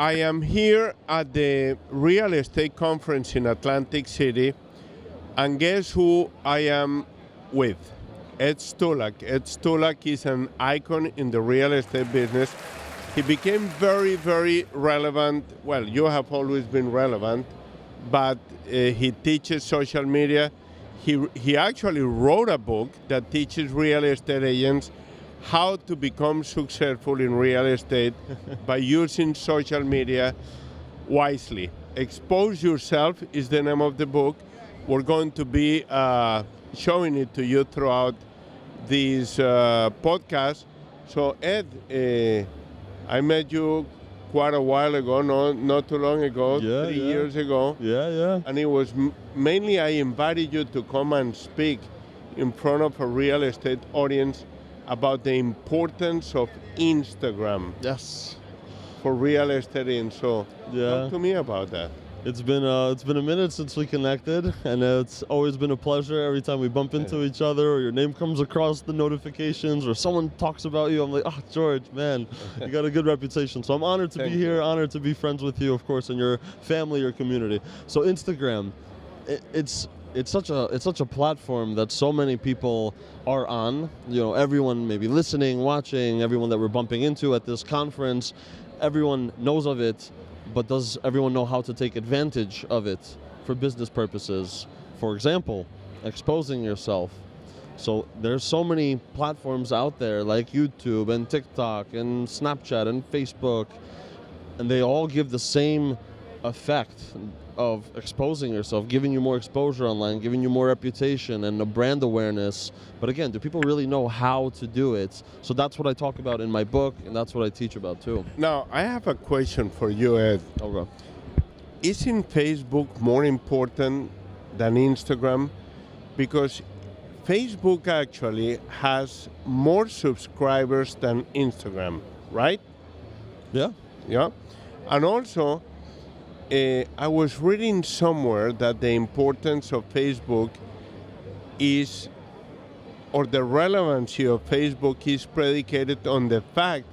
I am here at the real estate conference in Atlantic City, and guess who I am with? Ed Stulak. Ed Stulak is an icon in the real estate business. He became very, very relevant. Well, you have always been relevant, but he teaches social media. He actually wrote a book that teaches real estate agents how to become successful in real estate by using social media wisely. Expose Yourself is the name of the book. We're going to be showing it to you throughout these podcasts. So Ed, I met you quite a while ago, not too long ago, 3 years ago. Yeah. And it was mainly I invited you to come and speak in front of a real estate audience about the importance of Instagram. Yes. For real estate. And so talk to me about that. It's been a minute since we connected, and it's always been a pleasure. Every time we bump into each other, or your name comes across the notifications, or someone talks about you, I'm like, oh, George, man, you got a good reputation. So I'm honored to be here, honored to be friends with you, of course, and your family, your community. So Instagram, it's such a platform that so many people are on. You know, everyone maybe listening, watching, everyone that we're bumping into at this conference, everyone knows of it. But does everyone know how to take advantage of it for business purposes? For example, exposing yourself. So there's so many platforms out there like YouTube and TikTok and Snapchat and Facebook, and they all give the same effect of exposing yourself, giving you more exposure online, giving you more reputation and a brand awareness. But again, do people really know how to do it? So that's what I talk about in my book, and that's what I teach about too. Now, I have a question for you, Ed. Okay. Isn't Facebook more important than Instagram? Because Facebook actually has more subscribers than Instagram, right? Yeah. Yeah. And also, I was reading somewhere that the importance of Facebook is, or the relevancy of Facebook is predicated on the fact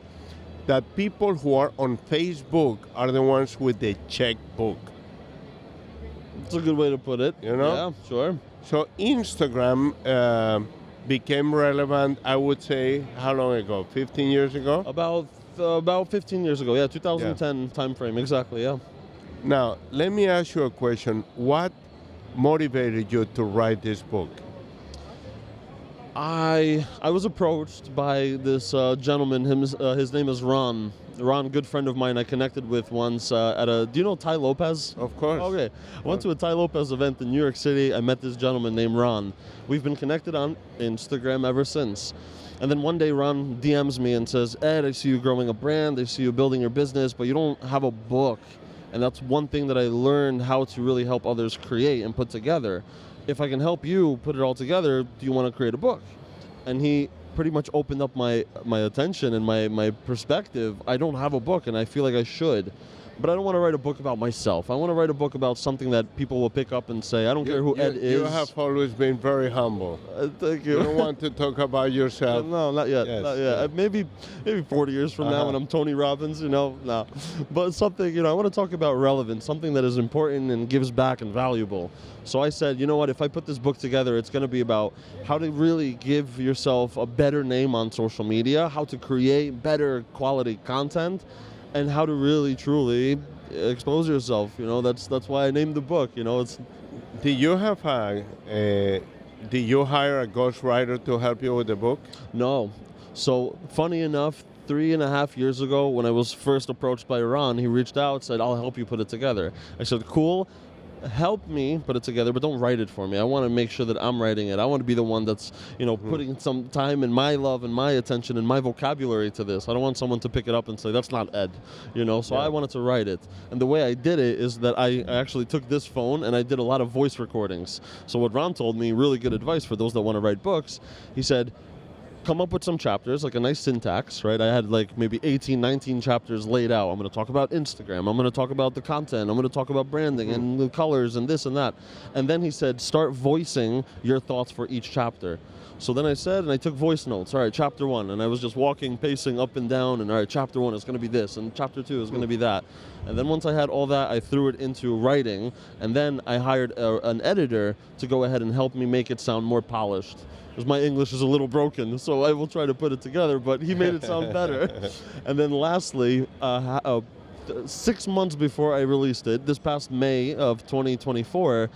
that people who are on Facebook are the ones with the checkbook. That's a good way to put it. You know? Yeah, sure. So Instagram became relevant, I would say, how long ago? 15 years ago? About 15 years ago. Yeah, 2010 time frame. Exactly, yeah. Now, let me ask you a question. What motivated you to write this book? I was approached by this gentleman. His name is Ron. Ron, good friend of mine. I connected with once at a. Do you know Ty Lopez? Of course. Okay. I went to a Ty Lopez event in New York City. I met this gentleman named Ron. We've been connected on Instagram ever since. And then one day Ron DMs me and says, Ed, I see you growing a brand. I see you building your business, but you don't have a book. And that's one thing that I learned how to really help others create and put together. If I can help you put it all together, do you want to create a book? And he pretty much opened up my attention and my perspective. I don't have a book, and I feel like I should. But I don't want to write a book about myself. I want to write a book about something that people will pick up and say, I don't care who Ed is. You have always been very humble. Thank you. You don't want to talk about yourself. No, not yet. Yes, not yet. Maybe 40 years from now when I'm Tony Robbins, no. But something, I want to talk about relevance, something that is important and gives back and valuable. So I said, you know what, if I put this book together, it's going to be about how to really give yourself a better name on social media, how to create better quality content, and how to really, truly expose yourself. That's why I named the book. It's. Did you have did you hire a ghostwriter to help you with the book? No. So funny enough, 3.5 years ago, when I was first approached by Ron, he reached out, said, "I'll help you put it together." I said, "Cool. Help me put it together, but don't write it for me. I want to make sure that I'm writing it. I want to be the one that's, putting some time and my love and my attention and my vocabulary to this. I don't want someone to pick it up and say, that's not Ed, So I wanted to write it. And the way I did it is that I actually took this phone and I did a lot of voice recordings. So what Ron told me, really good advice for those that want to write books, he said, come up with some chapters, like a nice syntax, right? I had like maybe 18, 19 chapters laid out. I'm going to talk about Instagram. I'm going to talk about the content. I'm going to talk about branding and the colors and this and that. And then he said, start voicing your thoughts for each chapter. So then I said, and I took voice notes. All right, chapter 1. And I was just walking, pacing up and down. And all right, chapter 1 is going to be this. And chapter 2 is going to be that. And then once I had all that, I threw it into writing. And then I hired an editor to go ahead and help me make it sound more polished. Because my English is a little broken, so I will try to put it together, but he made it sound better. And then lastly, 6 months before I released it, this past May of 2024,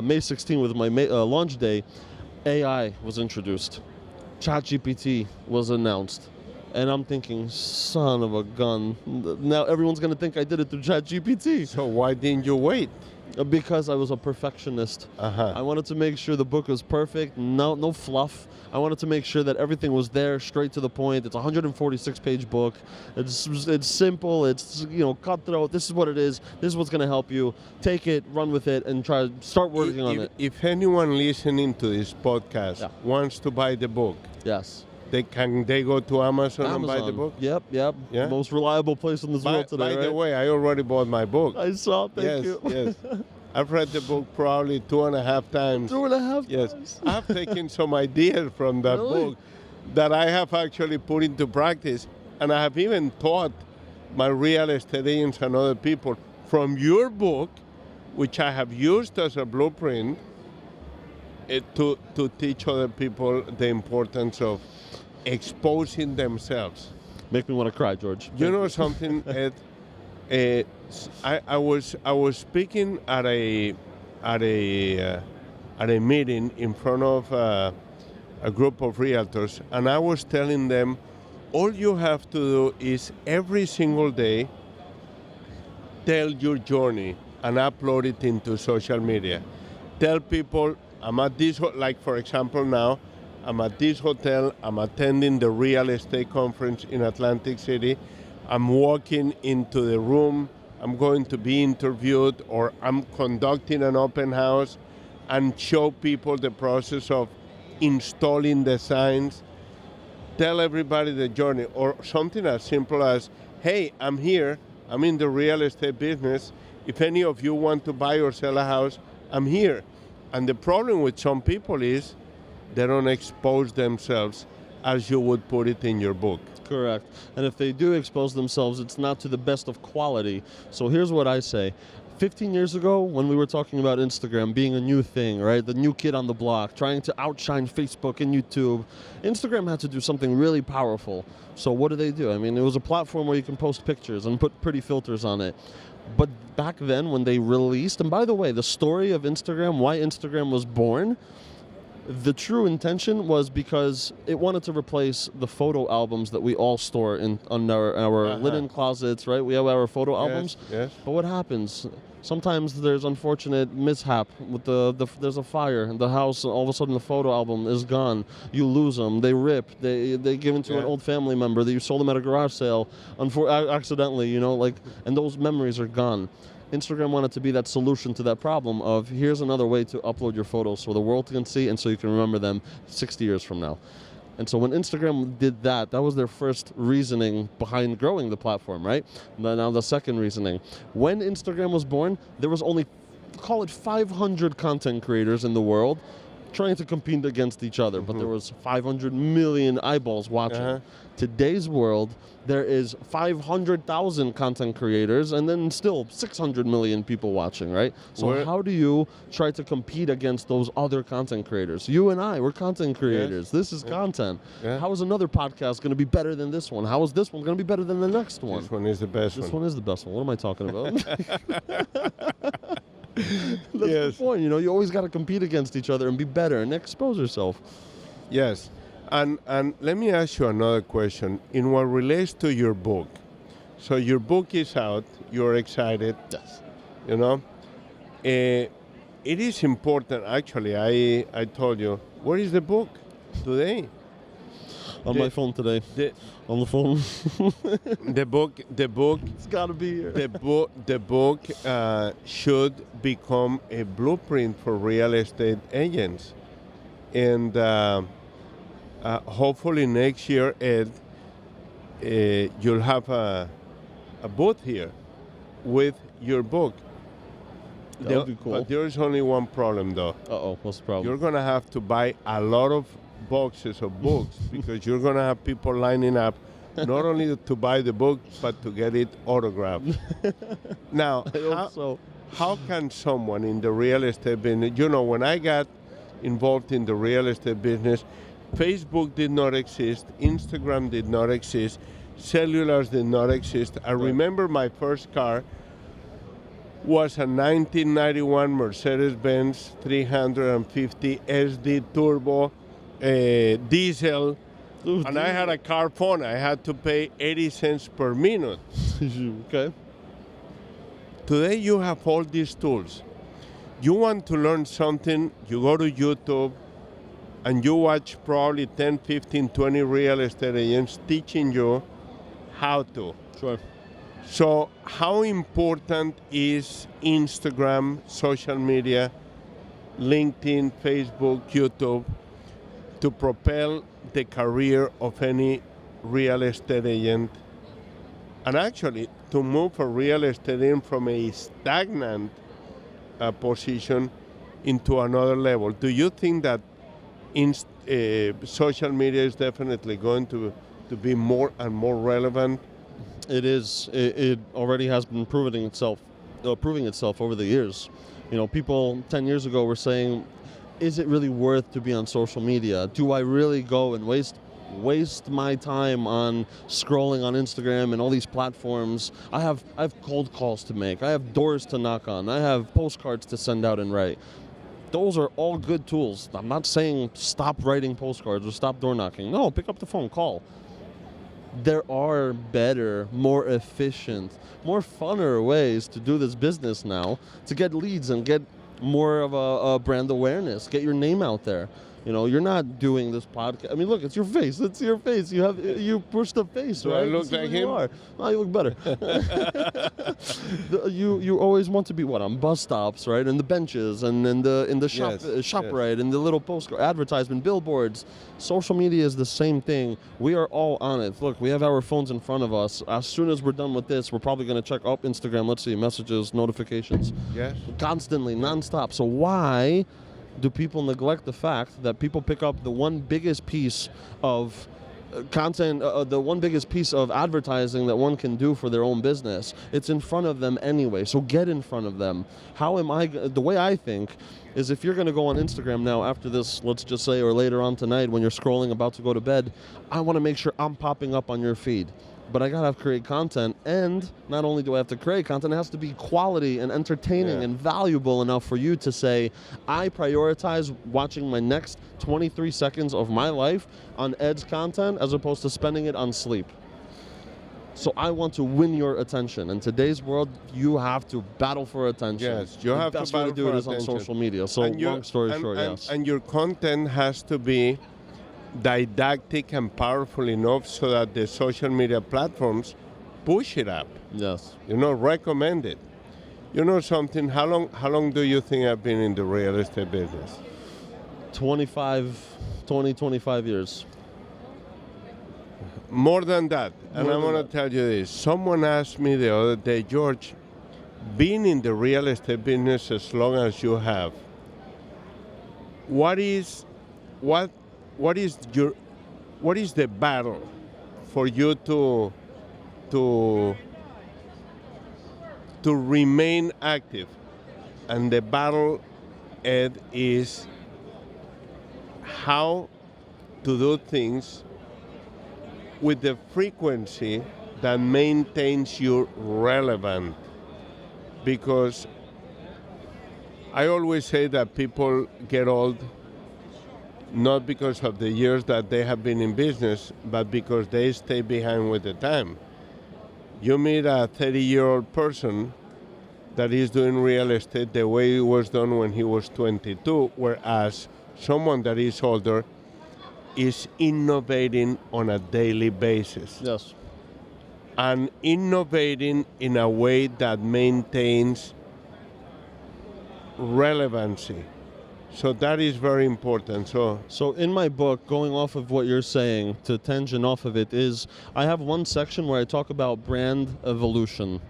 May 16 was my launch day, AI was introduced. ChatGPT was announced. And I'm thinking, son of a gun, now everyone's going to think I did it through ChatGPT. So why didn't you wait? Because I was a perfectionist. I wanted to make sure the book was perfect, no fluff. I wanted to make sure that everything was there, straight to the point. It's a 146-page book. It's simple. It's cutthroat. This is what it is. This is what's going to help you. Take it, run with it, and start working on it. If anyone listening to this podcast wants to buy the book, yes. They go to Amazon and buy the book? Yep. Yeah? Most reliable place in this world today, By the way, I already bought my book. I saw, thank you. Yes. I've read the book probably 2.5 times. 2.5 Yes. times? I've taken some ideas from that book that I have actually put into practice. And I have even taught my real estate agents and other people from your book, which I have used as a blueprint, to teach other people the importance of exposing themselves. Make me want to cry, George. You know something, Ed? I was speaking at a meeting in front of a group of realtors, and I was telling them, all you have to do is every single day tell your journey and upload it into social media. Tell people, I'm at this, like for example now, I'm at this hotel, I'm attending the real estate conference in Atlantic City, I'm walking into the room, I'm going to be interviewed, or I'm conducting an open house, and show people the process of installing the signs. Tell everybody the journey, or something as simple as, hey, I'm here, I'm in the real estate business, if any of you want to buy or sell a house, I'm here. And the problem with some people is they don't expose themselves as you would put it in your book. Correct. And if they do expose themselves, it's not to the best of quality. So here's what I say. 15 years ago, when we were talking about Instagram being a new thing, right? The new kid on the block, trying to outshine Facebook and YouTube, Instagram had to do something really powerful. So what do? I mean, it was a platform where you can post pictures and put pretty filters on it. But back then when they released, and by the way, the story of Instagram, why Instagram was born, the true intention was because it wanted to replace the photo albums that we all store on our linen closets, right? We have our photo albums. Yes. But what happens? Sometimes there's unfortunate mishap with there's a fire in the house, and all of a sudden the photo album is gone. You lose them. They rip. They give them to an old family member that you sold them at a garage sale, accidentally. And those memories are gone. Instagram wanted to be that solution to that problem of here's another way to upload your photos so the world can see and so you can remember them 60 years from now. And so when Instagram did that, that was their first reasoning behind growing the platform, right? Now the second reasoning. When Instagram was born, there was only, call it 500 content creators in the world trying to compete against each other, but there was 500 million eyeballs watching. Today's world, there is 500,000 content creators and then still 600 million people watching, right? So how do you try to compete against those other content creators? You and I, we're content creators. This is content. How is another podcast going to be better than this one? How is this one going to be better than the next one? This one is the best This one is the best one. What am I talking about? That's the point. You always got to compete against each other and be better and expose yourself. Yes. And let me ask you another question in what relates to your book. So your book is out. You're excited. Yes. It is important. Actually, I told you, where is the book today? On my phone today. On the phone. The book. It's got to be here. The book should become a blueprint for real estate agents, and Hopefully next year, Ed, you'll have a booth here with your book. That would be cool. But there is only one problem, though. Uh-oh, what's the problem? You're going to have to buy a lot of boxes of books because you're going to have people lining up not only to buy the book, but to get it autographed. Now, I hope so. how can someone in the real estate business, you know, when I got involved in the real estate business, Facebook did not exist, Instagram did not exist, cellulars did not exist. I remember my first car was a 1991 Mercedes-Benz 350 SD turbo diesel, and I had a car phone. I had to pay 80 cents per minute. Okay. Today you have all these tools. You want to learn something, you go to YouTube and you watch probably 10, 15, 20 real estate agents teaching you how to. Sure. So how important is Instagram, social media, LinkedIn, Facebook, YouTube to propel the career of any real estate agent? And actually, to move a real estate agent from a stagnant position into another level. Do you think that social media is definitely going to be more and more relevant? It is. It already has been proving itself over the years. You know, people 10 years ago were saying, is it really worth to be on social media? Do I really go and waste my time on scrolling on Instagram and all these platforms? I have cold calls to make. I have doors to knock on. I have postcards to send out and write. Those are all good tools. I'm not saying stop writing postcards or stop door knocking. No, pick up the phone, call. There are better, more efficient, more funner ways to do this business now, to get leads and get more of a brand awareness, get your name out there. You know, you're not doing this podcast. I mean, look, it's your face. It's your face. You push the face, Do right? I look like him? No, you look better. You always want to be on bus stops, right? And the benches and in the shop Yes. right, and the little postcard advertisement billboards. Social media is the same thing. We are all on it. Look, we have our phones in front of us. As soon as we're done with this, we're probably going to check up Instagram. Let's see, messages, notifications. Yes. Constantly, nonstop. So why do people neglect the fact that people pick up the one biggest piece of content, the one biggest piece of advertising that one can do for their own business? It's in front of them anyway, so get in front of them. The way I think is, if you're going to go on Instagram now after this, let's just say, or later on tonight when you're scrolling about to go to bed, I want to make sure I'm popping up on your feed. But I gotta create content, and not only do I have to create content, it has to be quality and entertaining and valuable enough for you to say, I prioritize watching my next 23 seconds of my life on Ed's content as opposed to spending it on sleep. So I want to win your attention. In today's world, you have to battle for attention. Yes, you have to battle for attention. The best way to do it is on social media. So long story short, yes. And your content has to be didactic and powerful enough so that the social media platforms push it up. Yes. You know, recommend it. You know something, how long do you think I've been in the real estate business? 25 years. More than that. And I'm going to tell you this. Someone asked me the other day, George, being in the real estate business as long as you have, what is the battle for you to remain active? And the battle, Ed, is how to do things with the frequency that maintains you relevant. Because I always say that people get old not because of the years that they have been in business, but because they stay behind with the time. You meet a 30-year-old person that is doing real estate the way it was done when he was 22, whereas someone that is older is innovating on a daily basis. Yes. And innovating in a way that maintains relevancy. So that is very important. So in my book, going off of what you're saying, to tangent off of it, is I have one section where I talk about brand evolution.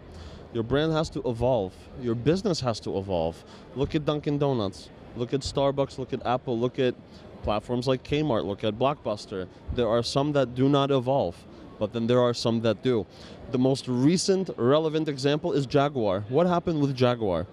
Your brand has to evolve. Your business has to evolve. Look at Dunkin' Donuts. Look at Starbucks. Look at Apple. Look at platforms like Kmart. Look at Blockbuster. There are some that do not evolve, but then there are some that do. The most recent relevant example is Jaguar. What happened with Jaguar?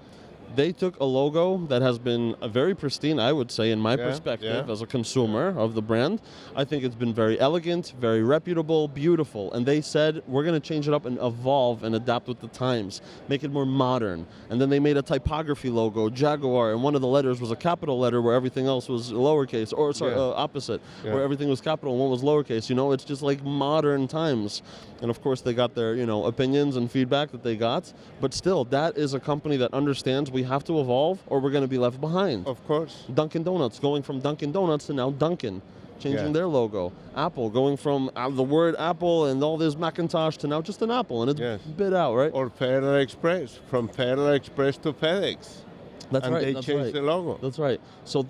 They took a logo that has been very pristine, I would say, in my perspective as a consumer of the brand. I think it's been very elegant, very reputable, beautiful. And they said, we're going to change it up and evolve and adapt with the times, make it more modern. And then they made a typography logo, Jaguar, and one of the letters was a capital letter where everything else was lowercase, or sorry, opposite, where everything was capital and one was lowercase. You know, it's just like modern times. And of course, they got their, opinions and feedback that they got. But still, that is a company that understands we have to evolve or we're going to be left behind. Of course. Dunkin' Donuts going from Dunkin' Donuts to now Dunkin', changing their logo. Apple going from the word Apple and all this Macintosh to now just an Apple, and it's bit out, right? Or Federal Express, from Federal Express to FedEx. That's and right. they that's changed right. the logo. That's right. So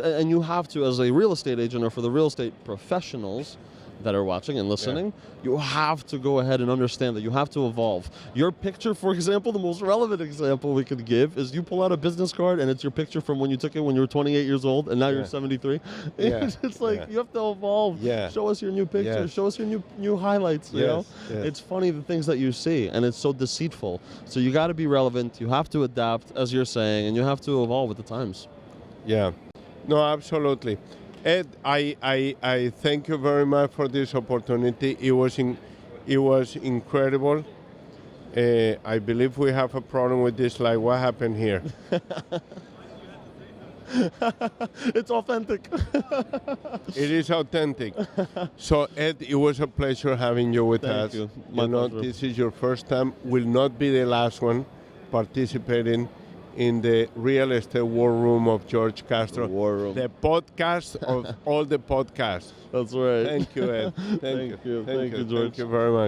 and you have to, as a real estate agent or for the real estate professionals that are watching and listening, you have to go ahead and understand that you have to evolve. Your picture, for example, the most relevant example we could give is you pull out a business card and it's your picture from when you took it when you were 28 years old and now you're 73. It's like you have to evolve. Show us your new pictures. Show us your new highlights. You know, it's funny the things that you see, and it's so deceitful. So you got to be relevant. You have to adapt, as you're saying, and you have to evolve with the times. Yeah. No, absolutely. Ed, I thank you very much for this opportunity. It was incredible. I believe we have a problem with this slide. What happened here? It's authentic. It is authentic. So Ed, it was a pleasure having you with us. Thank you. My pleasure. This is your first time. Will not be the last one participating in the Real Estate War Room of George Castro. The War Room. The podcast of all the podcasts. That's right. Thank you, Ed. Thank you. Thank you, George. Thank you very much.